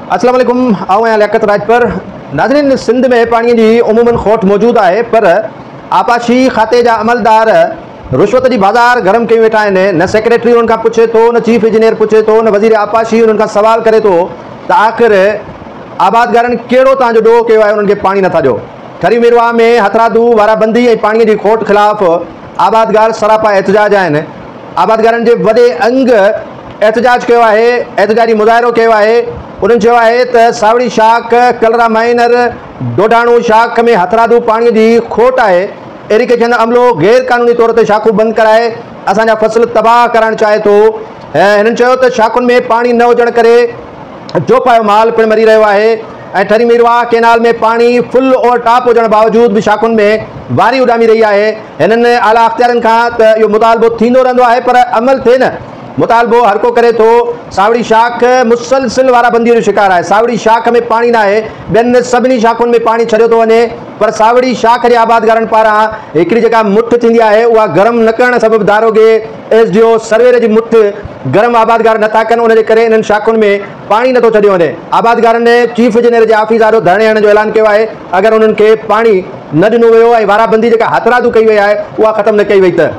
अस्सलाम वालेकुम। आऊं आहियां लियाकत राजपर। नाज़रीन, सिंध में पानी की उमूमन खोट मौजूद है, पर आपाशी खाते जा अमलदार रुश्वत की बाज़ार गरम कई वेठा आहिनि। न सेक्रेटरी उनका पूछे तो, न चीफ इंजीनियर पूछे तो, न वज़ीर आपाशी उनका सवाल करे तो आख़िर आबादगारनि कहिड़ो तव्हांजो ॾोह कयो आहे, उन्हनि खे पाणी नथा ॾियो। खरी मिरवा में हथरादू वाराबंदी ऐं पाणीअ जी खोट ख़िलाफ़ आबादगार सरापा एहतजाज आहिनि। आबादगारनि जे वॾे अंग एहतजाज किया है, एहतजाजी मुज़ाहिरो किया है। उन्होंने चयो आहे त सावड़ी शाख, कलरा माइनर, डोडाणू शाख में हथरादू पानी की खोट है। इरिगेशन अमलो गैर कानूनी तौर पर शाखू बंद कराए असांजा फसल तबाह करण चाहे तो। हिननि चयो त शाखुनि में पानी न हुजण करे जोपायो माल पिण मरी रहियो आहे ऐं ठरी मिरवा केनाल में पानी फुल और टॉप हुजण बावजूद भी शाखुनि में वारी उॾामी रही है। हिननि आला अख़्तियारनि खां त इहो मुतालबो थींदो रहंदो आहे, पर अमल थिए न। मुतालबो हर को करे तो। सावड़ी शाख मुसलसिल वाराबंदी जो शिकार है। सावड़ी शाख में पानी ना है, बेन सभी शाखुनि में पानी छॾियो थो वञे, पर सावड़ी शाख के आबादगारनि पारां हिकिड़ी जेका मुठ थींदी आहे उहा गरम न करण सबब दारोगे SDO सर्वेर जी मुठ गरम आबादगार नथा कनि। उनजे करे इन्हनि शाखुनि में पानी नथो छॾियो वञे। आबादगारनि ने चीफ इंजीनियर जे ऑफिस वारो धरणे हणण जो ऐलान किया है। अगर उन्हनि खे पानी न ॾिनो वियो ऐं वाराबंदी जेका हथरादू कई वई आहे उहा ख़त्म न कई वई त